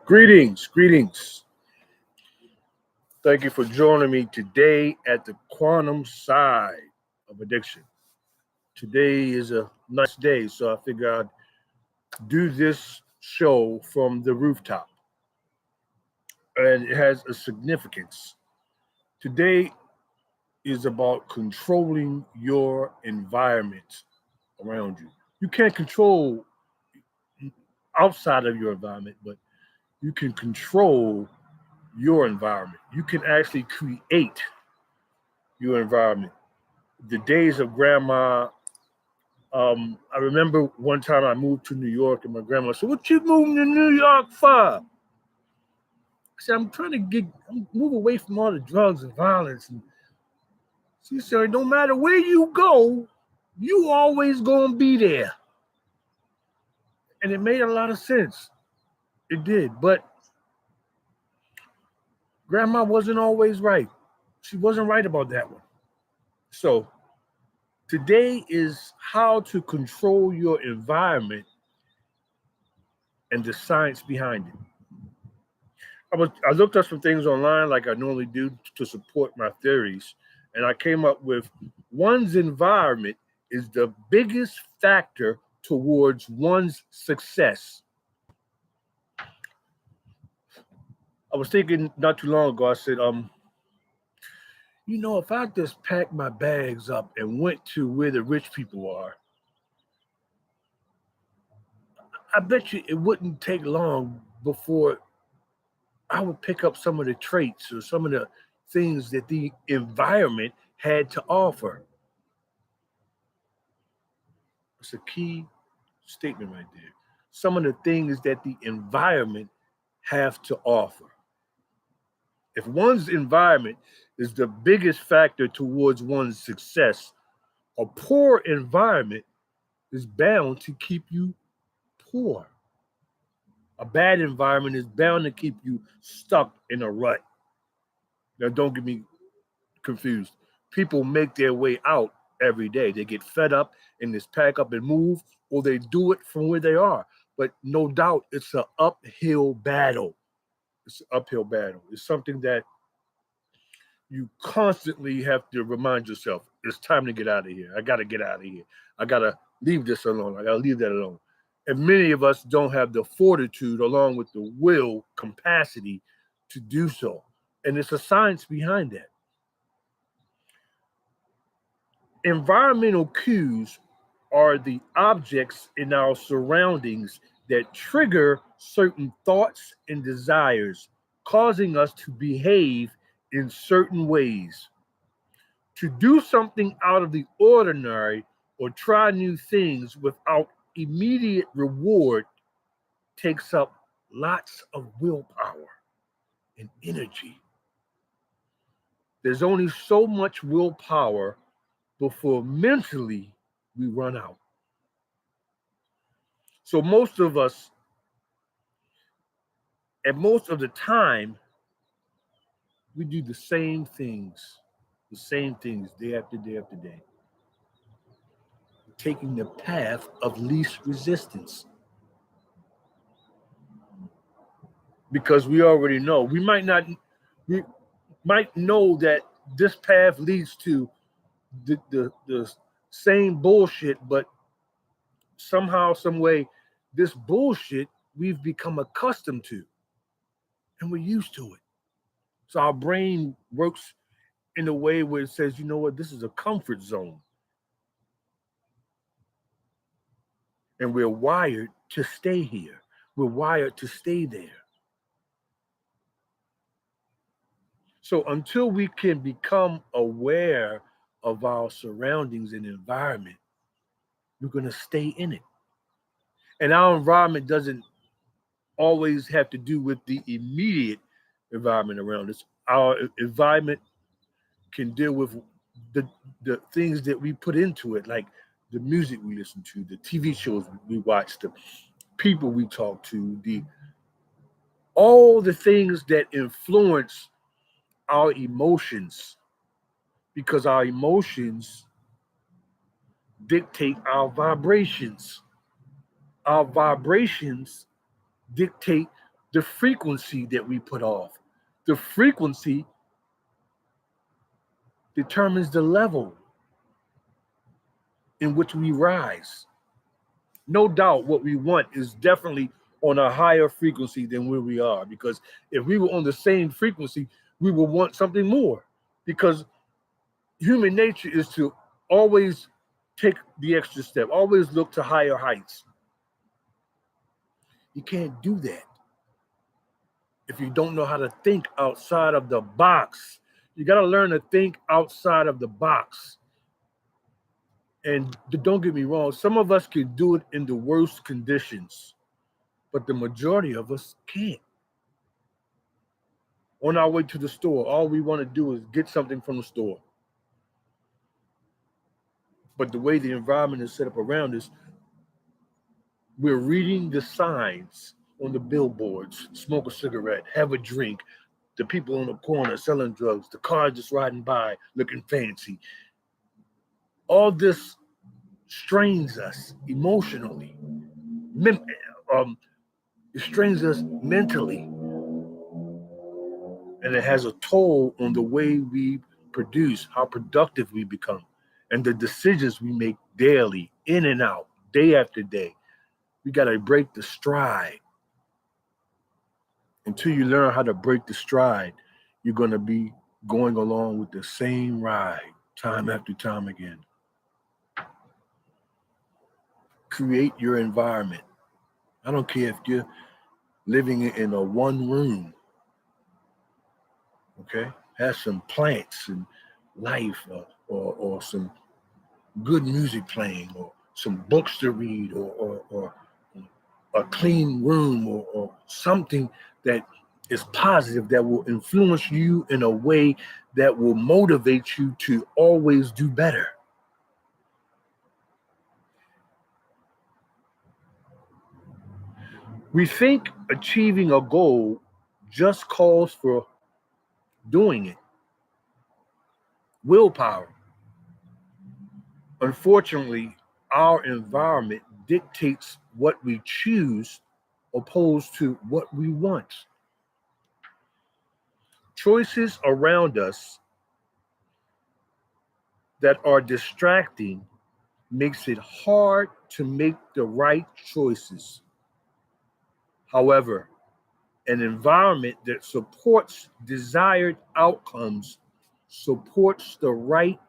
Greetings, greetings. Thank you for joining me today at the quantum side of addiction. Today is a nice day, so I figured I'd do this show from the rooftop, and it has a significance. Today is about controlling your environment around you. You can't control outside of your environment, but you can control your environment. You can actually create your environment. The days of grandma. I remember one time I moved to New York, and my grandma said, "What you moving to New York for?" I said, "I'm trying to move away from all the drugs and violence." And she said, "No matter where you go, you always gonna be there." And it made a lot of sense. It did, but grandma wasn't always right. She wasn't right about that one. So today is how to control your environment and the science behind it. I looked up some things online like I normally do to support my theories, and I came up with one's environment is the biggest factor towards one's success. I was thinking not too long ago. I said, if I just packed my bags up and went to where the rich people are, I bet you it wouldn't take long before I would pick up some of the traits or some of the things that the environment had to offer. It's a key statement right there. Some of the things that the environment have to offer. If one's environment is the biggest factor towards one's success, a poor environment is bound to keep you poor. A bad environment is bound to keep you stuck in a rut. Now, don't get me confused. People make their way out every day. They get fed up and just pack up and move, or they do it from where they are. But no doubt, it's an uphill battle. It's an uphill battle. It's something that you constantly have to remind yourself it's time to get out of here. I got to get out of here. I got to leave this alone. I got to leave that alone. And many of us don't have the fortitude, along with the will capacity, to do so. And it's a science behind that. Environmental cues are the objects in our surroundings that trigger certain thoughts and desires, causing us to behave in certain ways. To do something out of the ordinary or try new things without immediate reward takes up lots of willpower and energy. There's only so much willpower before mentally we run out. So most of us, and most of the time, we do the same things day after day after day, taking the path of least resistance. Because we already know, we might know that this path leads to the same bullshit, but somehow, some way, this bullshit we've become accustomed to and we're used to it. So our brain works in a way where it says, you know what, this is a comfort zone. And we're wired to stay here. We're wired to stay there. So until we can become aware of our surroundings and environment, we're going to stay in it. And our environment doesn't always have to do with the immediate environment around us. Our environment can deal with the the things that we put into it, like the music we listen to, the TV shows we watch, the people we talk to, the all the things that influence our emotions, because our emotions dictate our vibrations. Our vibrations dictate the frequency that we put off. The frequency determines the level in which we rise. No doubt what we want is definitely on a higher frequency than where we are, because if we were on the same frequency, we would want something more, because human nature is to always take the extra step, always look to higher heights. You can't do that if you don't know how to think outside of the box. You got to learn to think outside of the box. And don't get me wrong, some of us can do it in the worst conditions, but the majority of us can't. On our way to the store, all we want to do is get something from the store. But the way the environment is set up around us, we're reading the signs on the billboards: smoke a cigarette, have a drink, the people on the corner selling drugs, the cars just riding by looking fancy. All this strains us emotionally. It strains us mentally. And it has a toll on the way we produce, how productive we become, and the decisions we make daily, in and out, day after day. We got to break the stride. Until you learn how to break the stride, you're going to be going along with the same ride time after time again. Create your environment. I don't care if you're living in a one room, okay? Have some plants and life, or some good music playing, or some books to read, or a clean room, or something that is positive, that will influence you in a way that will motivate you to always do better. We think achieving a goal just calls for doing it. Willpower. Unfortunately, our environment dictates what we choose opposed to what we want. Choices around us that are distracting makes it hard to make the right choices. However, an environment that supports desired outcomes supports the right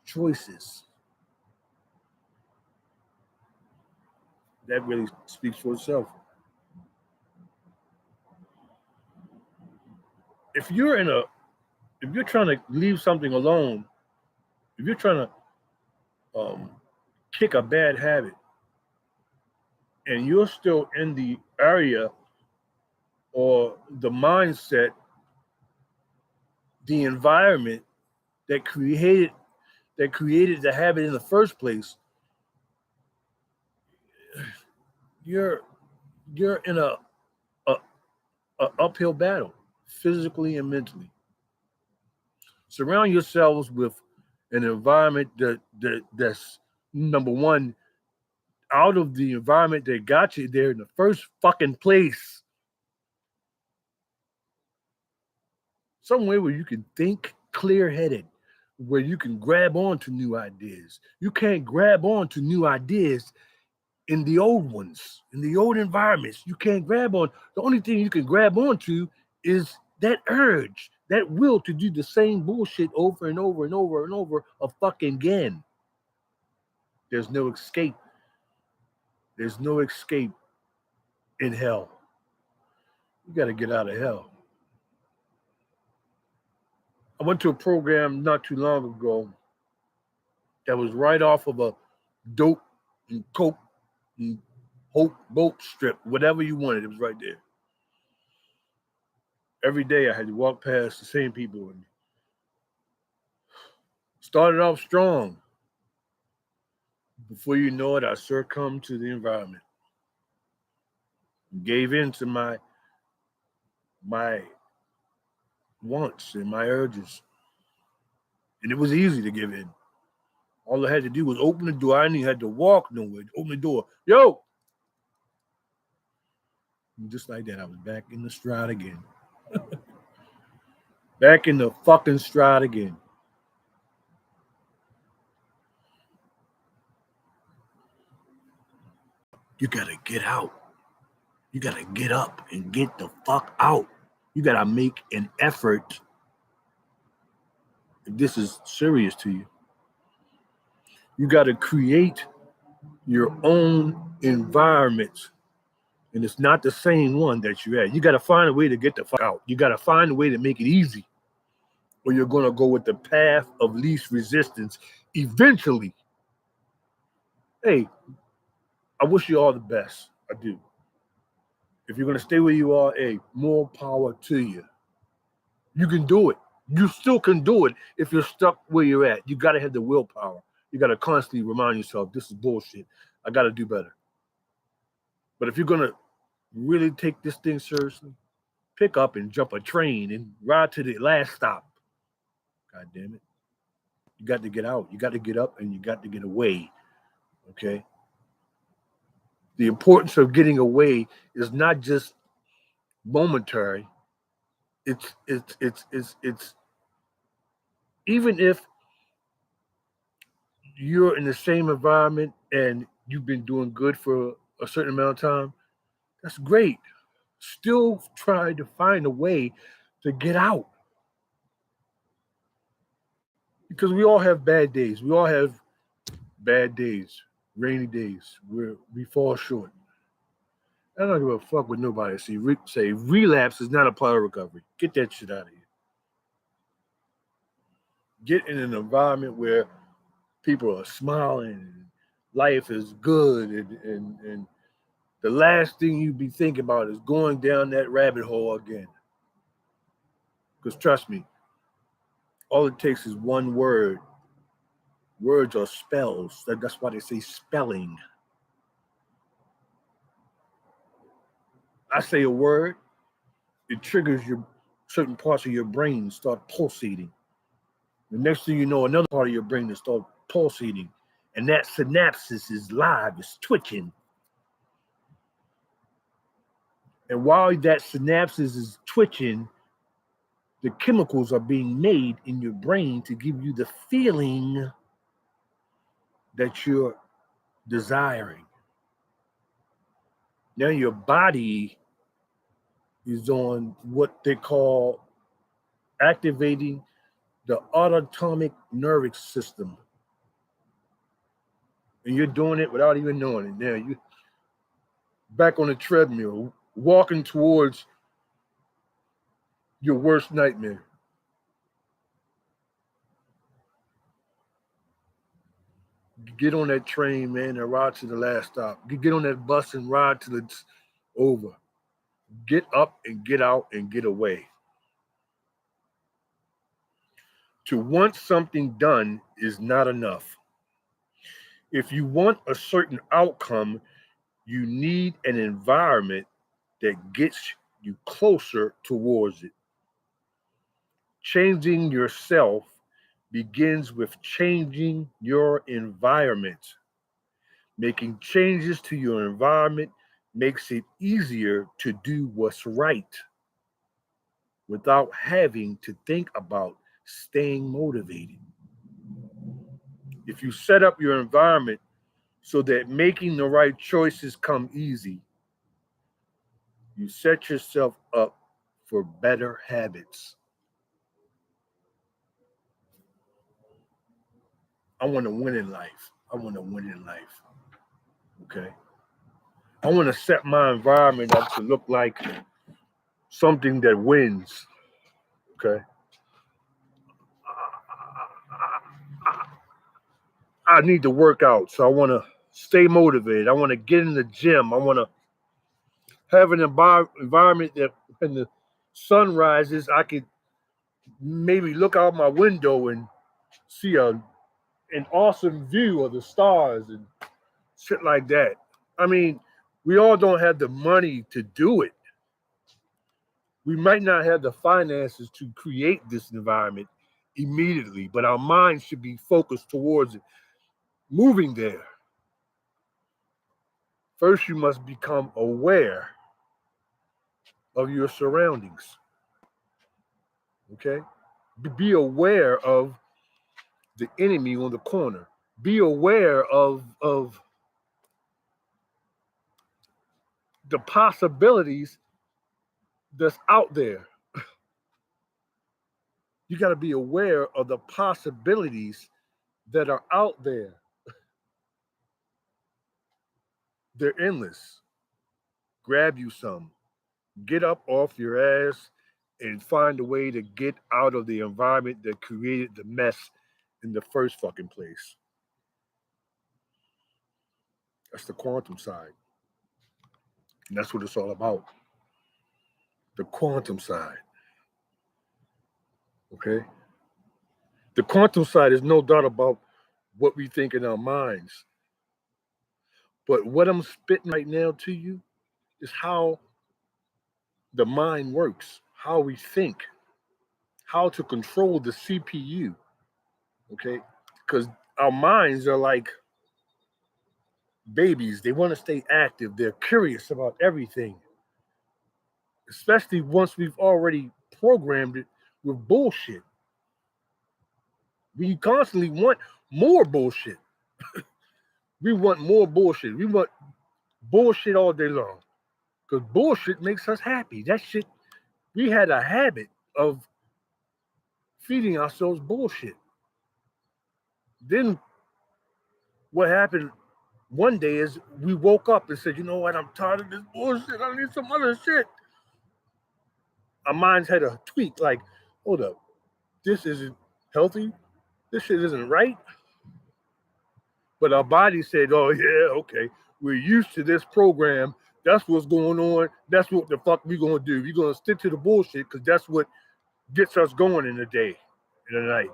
choices. That really speaks for itself. If you're trying to leave something alone, if you're trying to kick a bad habit, and you're still in the area or the mindset, the environment that created the habit in the first place, you're in a, a uphill battle, physically and mentally. Surround yourselves with an environment that's, number one, out of the environment that got you there in the first fucking place. Somewhere where you can think clear-headed, where you can grab on to new ideas. You can't grab on to new ideas in the old ones, in the old environments. You can't grab on. The only thing you can grab onto is that urge, that will to do the same bullshit over and over and over and over a fucking again. There's no escape. There's no escape in hell. You got to get out of hell. I went to a program not too long ago that was right off of a dope and coke and hope boat strip, whatever you wanted, it was right there. Every day I had to walk past the same people, and started off strong. Before you know it, I succumbed to the environment. Gave in to my wants and my urges. And it was easy to give in. All I had to do was open the door. I didn't even have to walk nowhere. Open the door. Yo! And just like that, I was back in the stride again. Back in the fucking stride again. You gotta get out. You gotta get up and get the fuck out. You gotta make an effort if this is serious to you. You gotta create your own environment. And it's not the same one that you're at. You gotta find a way to get the fuck out. You gotta find a way to make it easy. Or you're gonna go with the path of least resistance eventually. Hey, I wish you all the best. I do. If you're gonna stay where you are, hey, more power to you. You can do it. You still can do it if you're stuck where you're at. You gotta have the willpower. You gotta constantly remind yourself, this is bullshit. I gotta do better. But if you're gonna really take this thing seriously, pick up and jump a train and ride to the last stop. God damn it. You got to get out. You got to get up and you got to get away. Okay? The importance of getting away is not just momentary. It's even if you're in the same environment and you've been doing good for a certain amount of time, that's great. Still try to find a way to get out. Because we all have bad days. We all have bad days, rainy days where we fall short. I don't give a fuck with nobody. Say relapse is not a part of recovery. Get that shit out of here. Get in an environment where people are smiling and life is good and the last thing you be thinking about is going down that rabbit hole again. Because trust me, all it takes is one word. Words are spells. That's why they say spelling. I say a word, it triggers your certain parts of your brain start pulsating. The next thing you know, another part of your brain will start pulsating. And that synapses is live, it's twitching. And while that synapses is twitching, the chemicals are being made in your brain to give you the feeling that you're desiring. Now your body is on what they call activating the autonomic nervous system. And you're doing it without even knowing it. Now you're back on the treadmill, walking towards your worst nightmare. Get on that train, man, and ride to the last stop. Get on that bus and ride till it's over. Get up and get out and get away. To want something done is not enough. If you want a certain outcome, you need an environment that gets you closer towards it. Changing yourself begins with changing your environment. Making changes to your environment makes it easier to do what's right without having to think about staying motivated. If you set up your environment so that making the right choices come easy, you set yourself up for better habits. I want to win in life. I want to win in life. Okay. I want to set my environment up to look like something that wins. Okay. I need to work out. So I want to stay motivated. I want to get in the gym. I want to have an environment that when the sun rises, I could maybe look out my window and see an awesome view of the stars and shit like that. I mean, we all don't have the money to do it. We might not have the finances to create this environment immediately, but our minds should be focused towards it, moving there. First, you must become aware of your surroundings. Okay? Be aware of the enemy on the corner. Be aware of the possibilities that's out there. You got to be aware of the possibilities that are out there. They're endless. Grab you some. Get up off your ass and find a way to get out of the environment that created the mess in the first fucking place. That's the quantum side. And that's what it's all about. The quantum side. Okay? The quantum side is no doubt about what we think in our minds. But what I'm spitting right now to you is how the mind works, how we think, how to control the CPU. Okay? Because our minds are like babies. They want to stay active. They're curious about everything, especially once we've already programmed it with bullshit. We constantly want more bullshit. We want more bullshit. We want bullshit all day long because bullshit makes us happy. That shit, we had a habit of feeding ourselves bullshit. Then what happened one day is we woke up and said, you know what, I'm tired of this bullshit. I need some other shit. Our minds had a tweak like, hold up, this isn't healthy. This shit isn't right. But our body said, oh, yeah, okay. We're used to this program. That's what's going on. That's what the fuck we going to do. We're going to stick to the bullshit because that's what gets us going in the day, in the night.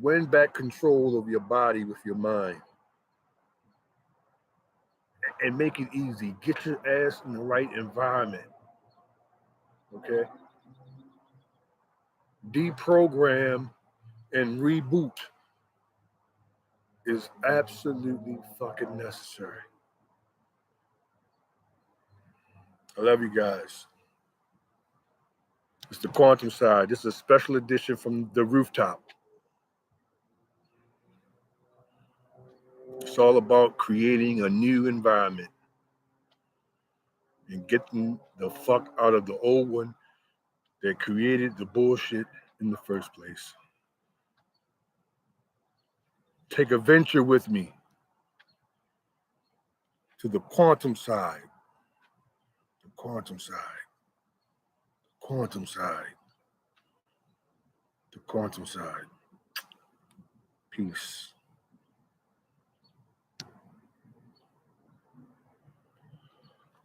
Win back control of your body with your mind and make it easy. Get your ass in the right environment. Okay? Deprogram and reboot is absolutely fucking necessary. I love you guys. It's the quantum side. This is a special edition from the rooftop. It's all about creating a new environment and getting the fuck out of the old one that created the bullshit in the first place. Take a venture with me to the quantum side. The quantum side. The quantum side. The quantum side. Peace.